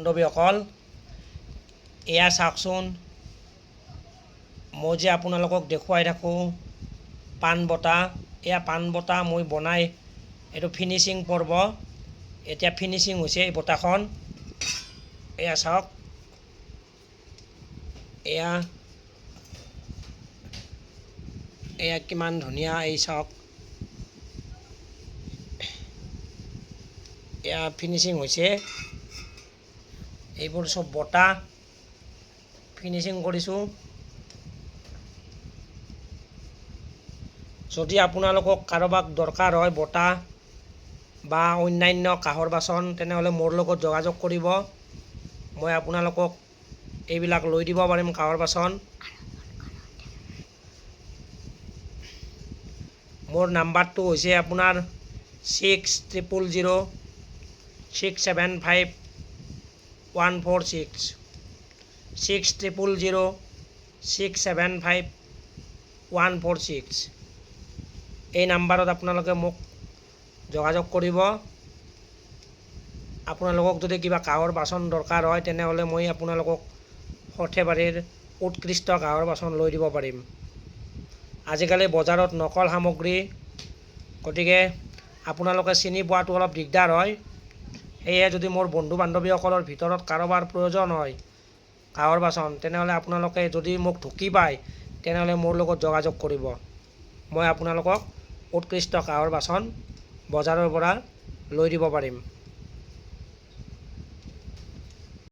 বান্ধৱীসকল, এয়া চাওকচোন, মই যে আপোনালোকক দেখুৱাই থাকোঁ পাণ বঁটা। এয়া পাণ বঁটা মই বনাই এইটো ফিনিচিং পৰ্ব। এতিয়া ফিনিচিং হৈছে এই বঁটাখন। এয়া চাওক, এয়া কিমান ধুনীয়া। এই চাওক, এয়া ফিনিচিং হৈছে। এইবোৰ চব বঁটা ফিনিচিং কৰিছোঁ। যদি আপোনালোকক কাৰোবাক দৰকাৰ হয় বঁটা বা অন্যান্য কাঁহৰ বাচন, তেনেহ'লে মোৰ লগত যোগাযোগ কৰিব। মই আপোনালোকক এইবিলাক লৈ দিব পাৰিম কাঁহৰ বাচন। মোৰ নাম্বাৰটো হৈছে আপোনাৰ 60000675 60000675 এই নাম্বাৰত আপোনালোকে মোক যোগাযোগ কৰিব। আপোনালোকক যদি কিবা কাঁহৰ বাচন দৰকাৰ হয়, তেনেহ'লে মই আপোনালোকক সৰ্থেবাৰীৰ উৎকৃষ্ট কাঁহৰ বাচন লৈ দিব পাৰিম। আজিকালি বজাৰত নকল সামগ্ৰী, গতিকে আপোনালোকে চিনি পোৱাটো অলপ দিগদাৰ হয়। সেয়ে যদি মোৰ বন্ধু বান্ধৱীসকলৰ ভিতৰত কাৰোবাৰ প্ৰয়োজন হয় কাঁহৰ বাচন, তেনেহ'লে আপোনালোকে যদি মোক ঢুকি পায়, তেনেহ'লে মোৰ লগত যোগাযোগ কৰিব। মই আপোনালোকক উৎকৃষ্ট কাঁহৰ বাচন বজাৰৰ পৰা লৈ দিব পাৰিম।